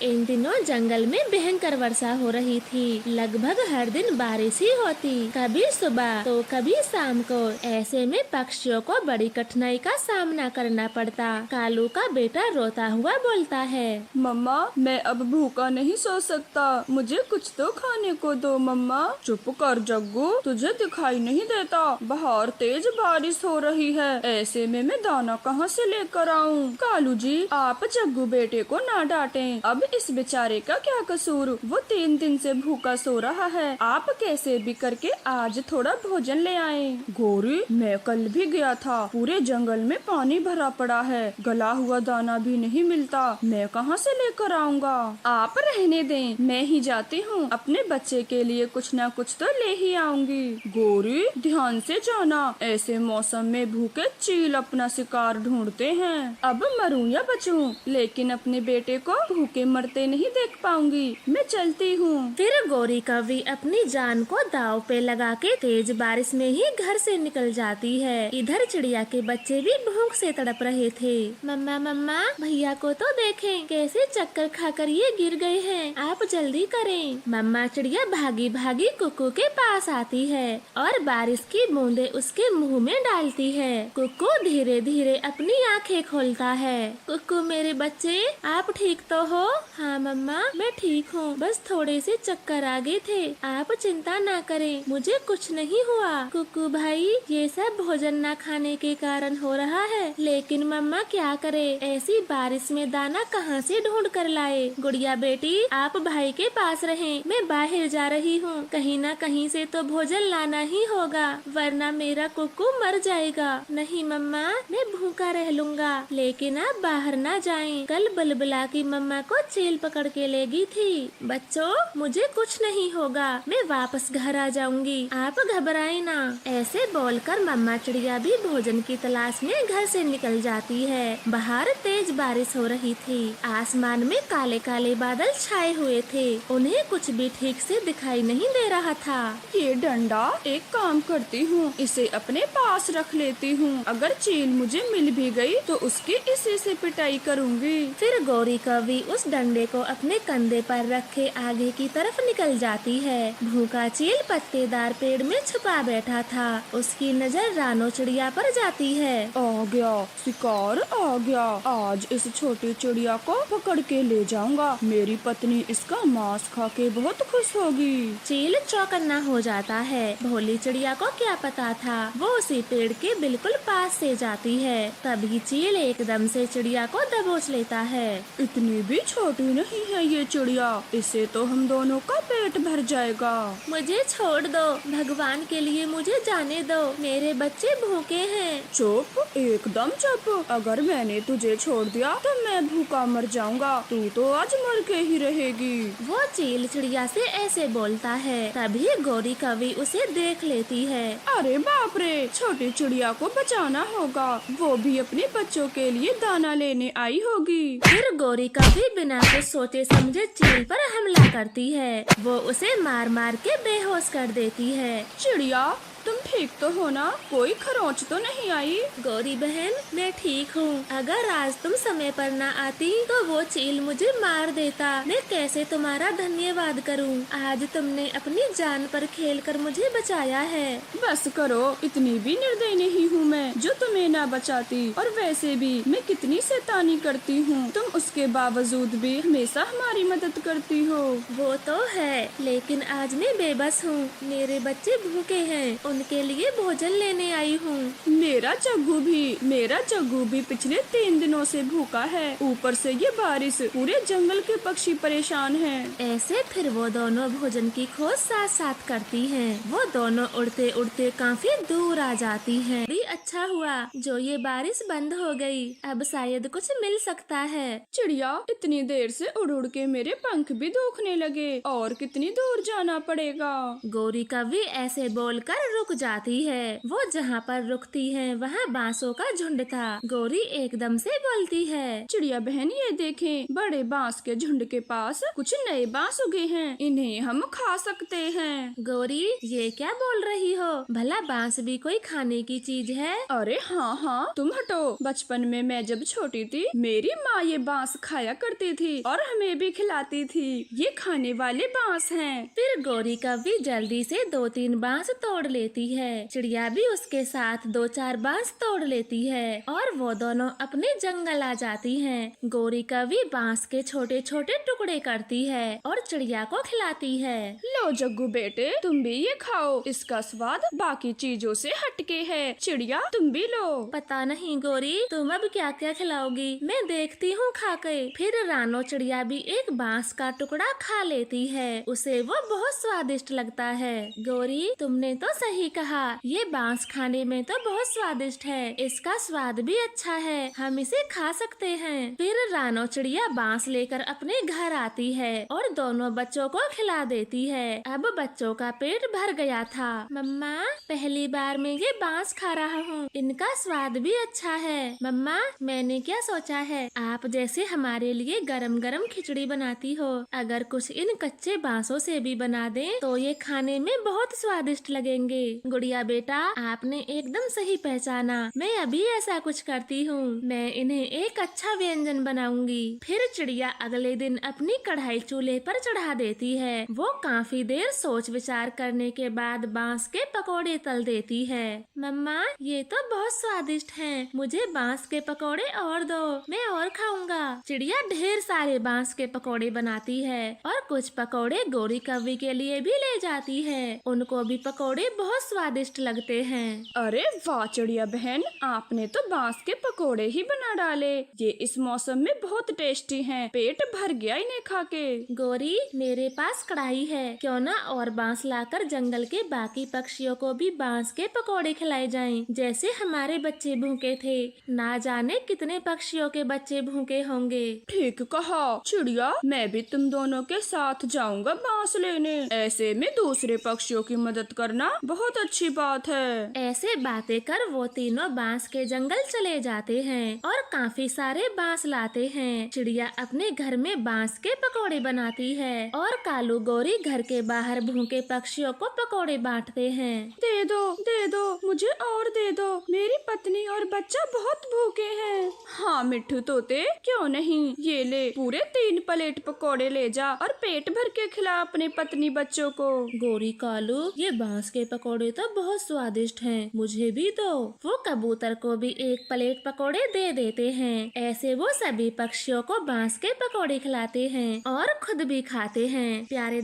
इन दिनों जंगल में भयंकर वर्षा हो रही थी। लगभग हर दिन बारिश ही होती, कभी सुबह तो कभी शाम को। ऐसे में पक्षियों को बड़ी कठिनाई का सामना करना पड़ता। कालू का बेटा रोता हुआ बोलता है, मम्मा मैं अब भूखा नहीं सो सकता, मुझे कुछ तो खाने को दो मम्मा। चुप कर जग्गू, तुझे दिखाई नहीं देता बाहर तेज बारिश हो रही है, ऐसे में मैं दाना कहाँ से लेकर आऊँ। कालू जी आप जग्गू बेटे को ना डांटें, अब इस बेचारे का क्या कसूर, वो 3 दिन से भूखा सो रहा है। आप कैसे भी करके आज थोड़ा भोजन ले आए। गौरी मैं कल भी गया था, पूरे जंगल में पानी भरा पड़ा है, गला हुआ दाना भी नहीं मिलता, मैं कहाँ से लेकर आऊँगा। आप रहने दें, मैं ही जाती हूँ, अपने बच्चे के लिए कुछ न कुछ तो ले ही आऊंगी। गौरी ध्यान से जाना, ऐसे मौसम में भूखे चील अपना शिकार ढूंढते हैं। अब मरूं या बचूं, लेकिन अपने बेटे को भूखे मरते नहीं देख पाऊंगी, मैं चलती हूँ। फिर गौरी कौवी अपनी जान को दांव पे लगा के तेज बारिश में ही घर से निकल जाती है। इधर चिड़िया के बच्चे भी भूख से तड़प रहे थे। मम्मा मम्मा भैया को तो देखें, कैसे चक्कर खाकर ये गिर गए हैं, आप जल्दी करें। मम्मा चिड़िया भागी भागी कुक्कू के पास आती है और बारिश की बूंदे उसके मुंह में डालती है। कुक्कू धीरे धीरे अपनी आंखें खोलता है। कुक्कू मेरे बच्चे, आप ठीक तो हो? हाँ मम्मा मैं ठीक हूँ, बस थोड़े से चक्कर आ गए थे, आप चिंता ना करें, मुझे कुछ नहीं हुआ। कुक्कू भाई ये सब भोजन न खाने के कारण हो रहा है, लेकिन मम्मा क्या करे, ऐसी बारिश में दाना कहाँ से ढूंढ कर लाए। गुड़िया बेटी आप भाई के पास रहें, मैं बाहर जा रही हूँ, कहीं न कहीं से तो भोजन लाना ही होगा, वरना मेरा कुक्कू मर जाएगा। नहीं मम्मा मैं भूखा रह लूँगा, लेकिन आप बाहर ना जाएं, कल बुलबुला की मम्मा को चील पकड़ के ले गई थी। बच्चों मुझे कुछ नहीं होगा, मैं वापस घर आ जाऊंगी, आप घबराएं ना। ऐसे बोलकर मम्मा चिड़िया भी भोजन की तलाश में घर से निकल जाती है। बाहर तेज बारिश हो रही थी, आसमान में काले काले बादल छाए हुए थे, उन्हें कुछ भी ठीक से दिखाई नहीं दे रहा था। ये डंडा, एक काम करती हूँ, इसे अपने पास रख लेती हूँ, अगर चील मुझे मिल भी गई तो उसकी इसी से पिटाई करूँगी। फिर गौरी कौवी उस डंडे को अपने कंधे पर रखे आगे की तरफ निकल जाती है। भूखा चील पत्तेदार पेड़ में छुपा बैठा था, उसकी नजर रानो चिड़िया पर जाती है। आ गया शिकार आ गया, आज इस छोटी चिड़िया को पकड़ के ले जाऊंगा, मेरी पत्नी इसका मांस खा के बहुत खुश होगी। चील चौकन्ना हो जाता है, भोली चिड़िया को क्या पता था, वो उसी पेड़ के बिल्कुल पास से जाती है। तभी चील एकदम से चिड़िया को दबोच लेता है। इतनी भी छोटी नहीं है ये चिड़िया, इसे तो हम दोनों का पेट भर जाएगा। मुझे छोड़ दो, भगवान के लिए मुझे जाने दो, मेरे बच्चे भूखे हैं। चुप, एकदम चुप, अगर मैंने तुझे छोड़ दिया तो मैं भूखा मर जाऊंगा, तू तो आज मर के ही रहेगी। वो चील चिड़िया से ऐसे बोलता है। तभी गौरी कौवी उसे देख लेती है। अरे बाप रे, छोटी चिड़िया को बचाना होगा, वो भी अपने बच्चों के लिए दाना लेने आई होगी। फिर गौरी कौवी बिना कुछ सोचे समझे चील पर हमला करती है, वो उसे मार मार के बेहोश कर देती है। चिड़िया तुम ठीक तो हो ना, कोई खरोंच तो नहीं आई? गौरी बहन मैं ठीक हूँ, अगर आज तुम समय पर ना आती तो वो चील मुझे मार देता, मैं कैसे तुम्हारा धन्यवाद करूँ, आज तुमने अपनी जान पर खेलकर मुझे बचाया है। बस करो, इतनी भी निर्दयी नहीं हूँ मैं जो तुम्हें ना बचाती, और वैसे भी मैं कितनी शैतानी करती हूँ, तुम उसके बावजूद भी हमेशा हमारी मदद करती हो। वो तो है, लेकिन आज मैं बेबस हूँ, मेरे बच्चे भूखे हैं, उनके लिए भोजन लेने आई हूँ। मेरा जग्गू भी पिछले 3 दिनों से भूखा है, ऊपर से ये बारिश, पूरे जंगल के पक्षी परेशान हैं। ऐसे फिर वो दोनों भोजन की खोज साथ साथ करती हैं। वो दोनों उड़ते उड़ते काफी दूर आ जाती हैं। भी अच्छा हुआ जो ये बारिश बंद हो गई, अब शायद कुछ मिल सकता है। चिड़िया इतनी देर से उड़ उड़ के मेरे पंख भी दुखने लगे, और कितनी दूर जाना पड़ेगा। गौरी कौवी ऐसे बोलकर रुक जाती है। वो जहाँ पर रुकती है हैं वहाँ बांसों का झुंड था। गौरी एकदम से बोलती है, चिड़िया बहन ये देखें, बड़े बांस के झुंड के पास कुछ नए बांस उगे हैं, इन्हें हम खा सकते हैं। गौरी ये क्या बोल रही हो? भला बांस भी कोई खाने की चीज है? अरे हाँ, तुम हटो। बचपन में मैं जब छोटी थी मेरी माँ ये बांस खाया करती थी और हमें भी खिलाती थी। ये खाने वाले बांस हैं। फिर गौरी कव्वी जल्दी से 2-3 बांस तोड़ लेती है। चिड़िया भी उसके साथ 2-4 बांस तोड़ लेती है और वो दोनों अपने जंगल आ जाती हैं। गौरी कव्वी बांस के छोटे छोटे टुकड़े करती है और चिड़िया को खिलाती है। लो जग्गू बेटे, तुम भी ये खाओ, इसका स्वाद बाकी चीजों से हटके है। चिड़िया तुम भी लो। पता नहीं गौरी तुम अब क्या क्या खिलाओगी, मैं देखती हूँ खा के। फिर रानो चिड़िया भी एक बांस का टुकड़ा खा लेती है, उसे वो बहुत स्वादिष्ट लगता है। गौरी तुमने तो सही कहा, ये बांस खाने में तो बहुत स्वादिष्ट है, इसका स्वाद भी अच्छा है, हम इसे खा सकते हैं। फिर रानो चिड़िया बांस लेकर अपने घर आती है और दोनों बच्चों को खिला देती है। अब बच्चों का पेट भर गया था। मम्मा पहली बार मैं ये बांस खा रहा हूँ, इनका स्वाद भी अच्छा है। मम्मा मैंने क्या सोचा है, आप जैसे हमारे लिए गरम गरम खिचड़ी बनाती हो, अगर कुछ इन कच्चे बांसों से भी बना दें तो ये खाने में बहुत स्वादिष्ट लगेंगे। गुड़िया बेटा आपने एकदम सही पहचाना, मैं अभी ऐसा कुछ करती हूँ, मैं इन्हें एक अच्छा व्यंजन बनाऊंगी। फिर चिड़िया अगले दिन अपनी कढ़ाई चूल्हे पर चढ़ा देती है। वो काफी देर सोच विचार करने के बाद बांस के पकौड़े तल देती है। मम्मा ये तो बहुत स्वादिष्ट हैं, मुझे बांस के पकौड़े और दो, मैं और खाऊंगा। चिड़िया ढेर सारे बांस के पकौड़े बनाती है और कुछ पकौड़े गौरी कव्वी के लिए भी ले जाती है। उनको भी पकौड़े बहुत स्वादिष्ट लगते हैं। अरे वाह चिड़िया बहन, आपने तो बांस के पकोड़े ही बना डाले। ये इस मौसम में बहुत टेस्टी हैं। पेट भर गया इन्हें खा के। गौरी मेरे पास कढ़ाई है, क्यों ना और बांस लाकर जंगल के बाकी पक्षियों को भी बांस के पकौड़े खिलाए जाएं, जैसे हमारे बच्चे भूखे थे। ना जाने कितने पक्षियों के बच्चे भूखे होंगे। ठीक कहा चिड़िया, मैं भी तुम दोनों के साथ जाऊंगा बांस लेने। ऐसे में दूसरे पक्षियों की मदद करना बहुत अच्छी बात है। ऐसे बातें कर वो तीनों बांस के जंगल चले जाते हैं और काफी सारे बांस लाते हैं। चिड़िया अपने घर में बांस के पकौड़े बनाती है और कालू गौरी घर के बाहर भूखे पक्षियों को पकौड़े बांटते हैं। दे दो, मुझे और दे दो, मेरी पत्नी और बच्चा बहुत भूखे हैं। हाँ मिट्ठू तोते, क्यों नहीं, ये ले पूरे 3 प्लेट पकौड़े ले जा और पेट भर के खिला अपनी पत्नी बच्चों को। गौरी कालू ये बांस के पकौड़े तो बहुत स्वादिष्ट हैं, मुझे भी दो। वो कबूतर को भी 1 प्लेट पकौड़े दे देते हैं। ऐसे वो सभी पक्षियों को बांस के पकौड़े खिलाते हैं और खुद भी खाते हैं। प्यारे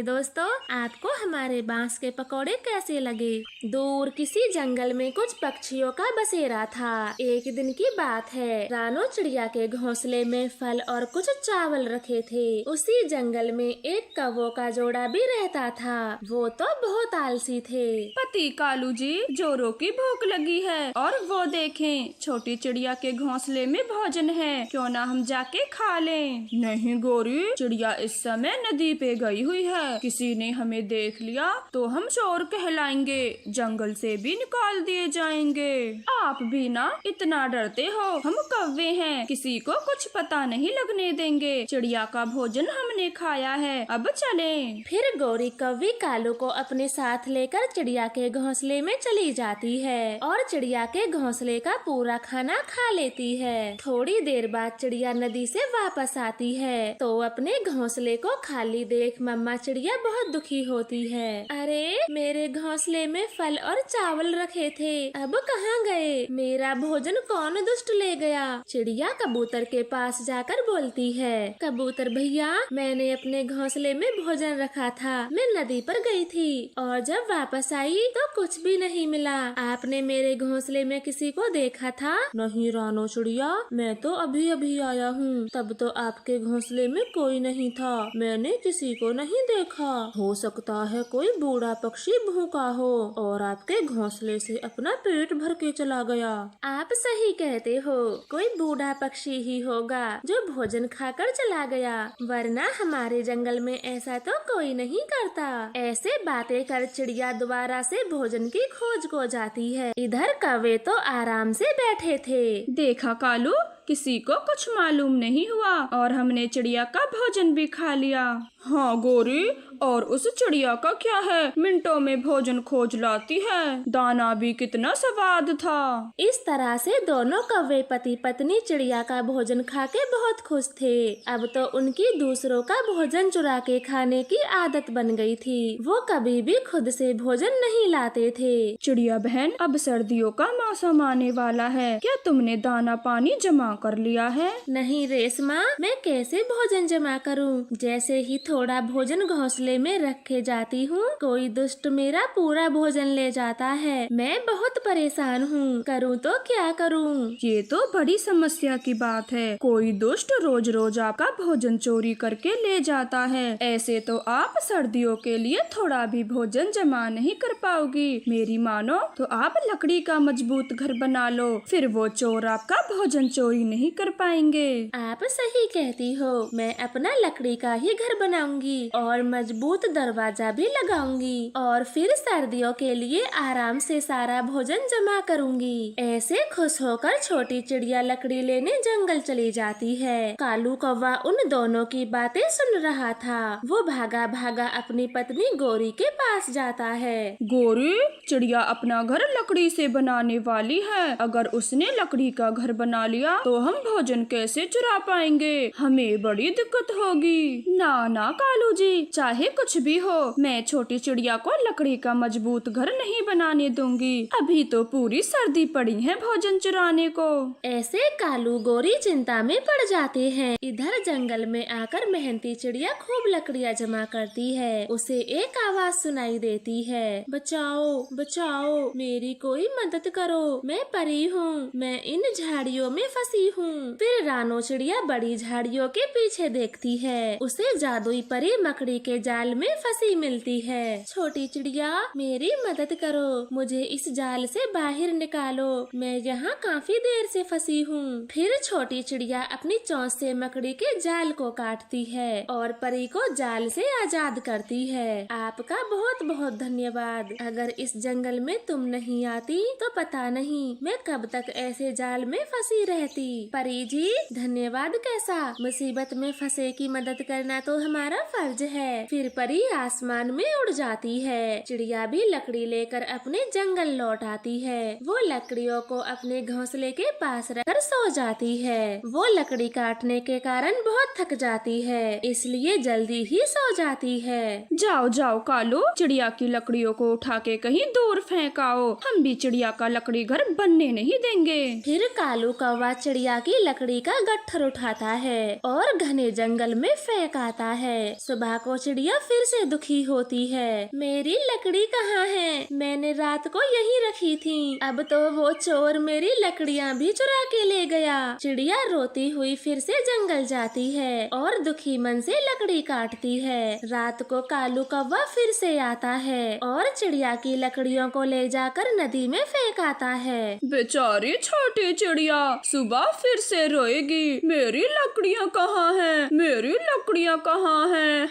दोस्तों आपको हमारे बांस के पकौड़े कैसे लगे? दूर किसी जंगल में कुछ पक्षियों का बसेरा था। एक दिन की बात है, रानो चिड़िया के घोंसले में फल और कुछ चावल रखे थे। उसी जंगल में एक कौवों का जोड़ा भी रहता था। वो तो बहुत आलसी थे। पति कालू जी, जोरों की भूख लगी है और वो देखें छोटी चिड़िया के घोंसले में भोजन है, क्यों ना हम जाके खा लें। नहीं गौरी, चिड़िया इस समय नदी पे गई हुई है, किसी ने हमें देख लिया तो हम चोर कहलाएंगे, जंगल से भी निकाल दिए जाएंगे। आप भी ना इतना डरते हो, हम कौवे हैं, किसी को कुछ पता नहीं लगने देंगे। चिड़िया का भोजन हमने खाया है, अब चलें। फिर गौरी कव्वी कालू को अपने साथ लेकर चिड़िया के घोंसले में चली जाती है और चिड़िया के घोंसले का पूरा खाना खा लेती है। थोड़ी देर बाद चिड़िया नदी से वापस आती है तो अपने घोंसले को खाली देख मम्मा चिड़िया बहुत दुखी होती है। अरे मेरे घोंसले में फल और चावल रखे थे, अब कहाँ गए? मेरा भोजन कौन दुष्ट ले गया? चिड़िया कबूतर के पास जाकर बोलती है, कबूतर भैया मैंने अपने घोंसले में भोजन रखा था, मैं नदी पर गई थी और जब वापस आई तो कुछ भी नहीं मिला। आपने मेरे घोंसले में किसी को देखा था? नहीं रानो चिड़िया, मैं तो अभी अभी आया हूँ, तब तो आपके घोंसले में कोई नहीं था, मैंने किसी को नहीं देखा। हो सकता है कोई बूढ़ा पक्षी भूखा हो और आपके घोंसले से अपना पेट भर के चला चला गया। आप सही कहते हो, कोई बूढ़ा पक्षी ही होगा जो भोजन खाकर चला गया, वरना हमारे जंगल में ऐसा तो कोई नहीं करता। ऐसे बातें कर चिड़िया दोबारा से भोजन की खोज को जाती है। इधर कौवे तो आराम से बैठे थे। देखा कालू, किसी को कुछ मालूम नहीं हुआ और हमने चिड़िया का भोजन भी खा लिया। हाँ गोरी, और उस चिड़िया का क्या है, मिनटों में भोजन खोज लाती है। दाना भी कितना स्वाद था। इस तरह से दोनों कौवे पति पत्नी चिड़िया का भोजन खा के बहुत खुश थे। अब तो उनकी दूसरों का भोजन चुरा के खाने की आदत बन गई थी। वो कभी भी खुद से भोजन नहीं लाते थे। चिड़िया बहन, अब सर्दियों का मौसम आने वाला है, क्या तुमने दाना पानी जमा कर लिया है? नहीं रेशमा, मैं कैसे भोजन जमा करूं? जैसे ही थोड़ा भोजन घोंसले में रखे जाती हूँ, कोई दुष्ट मेरा पूरा भोजन ले जाता है। मैं बहुत परेशान हूँ, करूँ तो क्या करूँ? ये तो बड़ी समस्या की बात है। कोई दुष्ट रोज रोज आपका भोजन चोरी करके ले जाता है। ऐसे तो आप सर्दियों के लिए थोड़ा भी भोजन जमा नहीं कर पाओगी। मेरी मानो तो आप लकड़ी का मजबूत घर बना लो, फिर वो चोर आपका भोजन चोरी नहीं कर पाएंगे। आप सही कहती हो, मैं अपना लकड़ी का ही घर बनाऊंगी और मजबूत दरवाजा भी लगाऊंगी और फिर सर्दियों के लिए आराम से सारा भोजन जमा करूंगी। ऐसे खुश होकर छोटी चिड़िया लकड़ी लेने जंगल चली जाती है। कालू कौवा उन दोनों की बातें सुन रहा था। वो भागा भागा अपनी पत्नी गोरी के पास जाता है। गोरी, चिड़िया अपना घर लकड़ी से बनाने वाली है। अगर उसने लकड़ी का घर बना लिया तो हम भोजन कैसे चुरा पाएंगे? हमें बड़ी दिक्कत होगी। ना ना कालू जी, चाहे कुछ भी हो, मैं छोटी चिड़िया को लकड़ी का मजबूत घर नहीं बनाने दूंगी। अभी तो पूरी सर्दी पड़ी है भोजन चुराने को। ऐसे कालू गोरी चिंता में पड़ जाते हैं। इधर जंगल में आकर मेहनती चिड़िया खूब लकड़ियाँ जमा करती है। उसे एक आवाज सुनाई देती है, बचाओ बचाओ, मेरी कोई मदद करो, मैं परी हूँ, मैं इन झाड़ियों में फंसी हूँ। फिर रानो चिड़िया बड़ी झाड़ियों के पीछे देखती है। उसे जादुई परी मकड़ी के जाल में फंसी मिलती है। छोटी चिड़िया, मेरी मदद करो, मुझे इस जाल से बाहर निकालो, मैं यहाँ काफी देर से फंसी हूँ। फिर छोटी चिड़िया अपनी चोंच से मकड़ी के जाल को काटती है और परी को जाल से आजाद करती है। आपका बहुत बहुत धन्यवाद। अगर इस जंगल में तुम नहीं आती तो पता नहीं मैं कब तक ऐसे जाल में फंसी रहती। परी जी, धन्यवाद कैसा, मुसीबत में फंसे की मदद करना तो हमारा फर्ज है। फिर परी आसमान में उड़ जाती है। चिड़िया भी लकड़ी लेकर अपने जंगल लौट आती है। वो लकड़ियों को अपने घोंसले के पास रखकर सो जाती है। वो लकड़ी काटने के कारण बहुत थक जाती है, इसलिए जल्दी ही सो जाती है। जाओ जाओ कालू, चिड़िया की लकड़ियों को उठा के कहीं दूर फेंकाओ। हम भी चिड़िया का लकड़ी घर बनने नहीं देंगे। फिर कालू कौवा चिड़िया की लकड़ी का गट्ठर उठाता है और घने जंगल में फेंक आता है। सुबह को चिड़िया फिर से दुखी होती है, मेरी लकड़ी कहाँ है? मैंने रात को यहीं रखी थी, अब तो वो चोर मेरी लकड़ियाँ भी चुरा के ले गया। चिड़िया रोती हुई फिर से जंगल जाती है और दुखी मन से लकड़ी काटती है। रात को कालू कौवा फिर से आता है और चिड़िया की लकड़ियों को ले जाकर नदी में फेंक आता है। बेचारी छोटी चिड़िया सुबह फिर से रोएगी, मेरी लकड़ियाँ कहाँ हैं? मेरी लकड़ियाँ कहाँ हैं?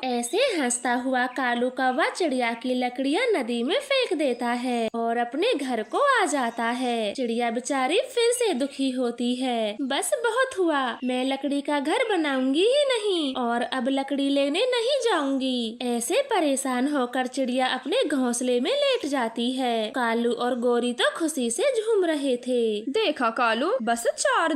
ऐसे हंसता हुआ कालू कौवा चिड़िया की लकड़ियाँ नदी में फेंक देता है और अपने घर को आ जाता है। चिड़िया बेचारी फिर से दुखी होती है, बस बहुत हुआ, मैं लकड़ी का घर बनाऊंगी ही नहीं और अब लकड़ी लेने नहीं जाऊंगी। ऐसे परेशान होकर चिड़िया अपने घोंसले में लेट जाती है। कालू और गोरी तो खुशी से झूम रहे थे। देखा कालू, बस 4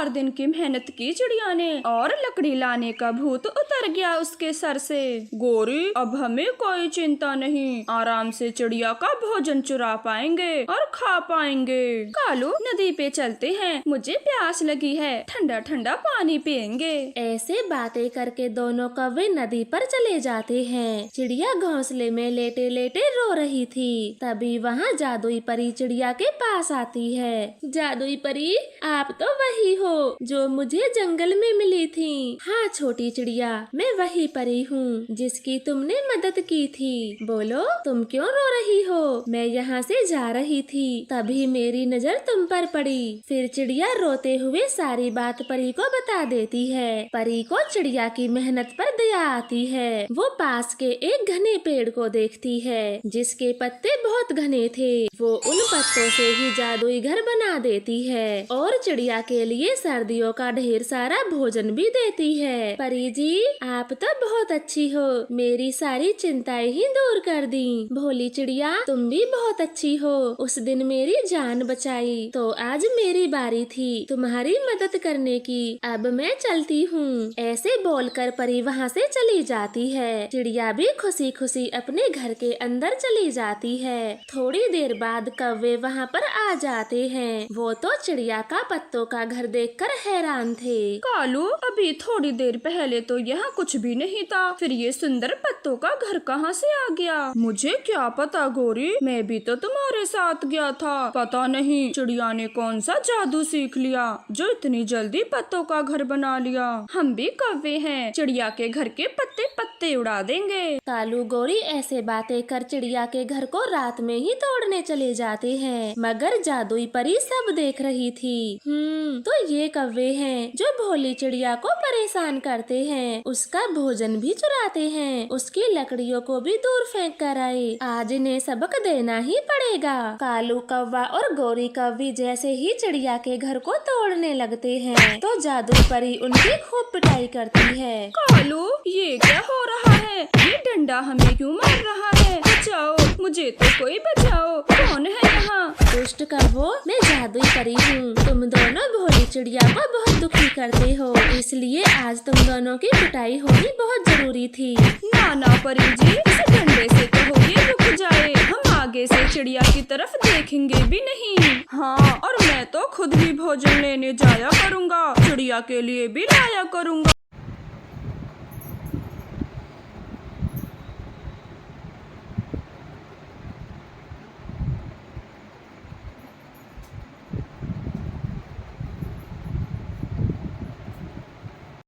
दिन की मेहनत की चिड़िया ने और लकड़ी लाने का भूत उतर गया उसके सर से। गोरी, अब हमें कोई चिंता नहीं, आराम से चिड़िया का भोजन चुरा पाएंगे और खा पाएंगे। कालू, नदी पे चलते हैं, मुझे प्यास लगी है, ठंडा ठंडा पानी पियेंगे। ऐसे बातें करके दोनों कौवे नदी पर चले जाते हैं। चिड़िया घोंसले में लेटे लेटे रो रही थी। तभी वहाँ जादुई परी चिड़िया के पास आती है। जादुई परी, आप तो वही हो जो मुझे जंगल में मिली थी। हाँ छोटी चिड़िया, मैं वही परी परी हूँ जिसकी तुमने मदद की थी। बोलो तुम क्यों रो रही हो? मैं यहाँ से जा रही थी, तभी मेरी नजर तुम पर पड़ी। फिर चिड़िया रोते हुए सारी बात परी को बता देती है। परी को चिड़िया की मेहनत पर दया आती है। वो पास के एक घने पेड़ को देखती है जिसके पत्ते बहुत घने थे। वो उन पत्तों से ही जादुई घर बना देती है और चिड़िया के लिए सर्दियों का ढेर सारा भोजन भी देती है। परी जी, आप तो बहुत अच्छी हो, मेरी सारी चिंताएं ही दूर कर दी। भोली चिड़िया, तुम भी बहुत अच्छी हो, उस दिन मेरी जान बचाई, तो आज मेरी बारी थी तुम्हारी मदद करने की। अब मैं चलती हूँ। ऐसे बोलकर परी वहाँ से चली जाती है। चिड़िया भी खुशी खुशी अपने घर के अंदर चली जाती है। थोड़ी देर बाद कौवे वहाँ पर आ जाते हैं। वो तो चिड़िया का पत्तों का घर देखकर हैरान थे। कालू, अभी थोड़ी देर पहले तो यहाँ कुछ भी नहीं था, फिर ये सुंदर पत्तों का घर कहाँ से आ गया? मुझे क्या पता गौरी, मैं भी तो तुम्हारे साथ गया था। पता नहीं चिड़िया ने कौन सा जादू सीख लिया जो इतनी जल्दी पत्तों का घर बना लिया। हम भी कौवे हैं, चिड़िया के घर के पत्ते पत्ते उड़ा देंगे। कालू गौरी ऐसे बातें कर चिड़िया के घर को रात में ही तोड़ने चले जाते हैं, मगर जादुई परी सब देख रही थी। तो ये कौवे हैं जो भोली चिड़िया को परेशान करते हैं, उसका भोजन भी चुराते हैं, उसकी लकड़ियों को भी दूर फेंक कर आए। आज इन्हें सबक देना ही पड़ेगा। कालू कौवा और गौरी कौवी जैसे ही चिड़िया के घर को तोड़ने लगते हैं तो जादुई परी उनकी खूब पिटाई करती है। कालू, ये क्या हो रहा है? ये डंडा हमें क्यों मार रहा है? बचाओ, मुझे तो कोई बचाओ। कौन है यहाँ? दुष्ट कौवो, मैं जादुई परी हूँ। तुम दोनों भोली चिड़िया को बहुत दुखी करते हो, इसलिए आज तुम दोनों की पिटाई होनी बहुत जरूरी थी। नाना परी जी, इस डंडे से कहो ये रुक जाए, हम आगे से चिड़िया की तरफ देखेंगे भी नहीं। हाँ, और मैं तो खुद ही भोजन लेने जाया करूँगा, चिड़िया के लिए भी लाया करूँगा।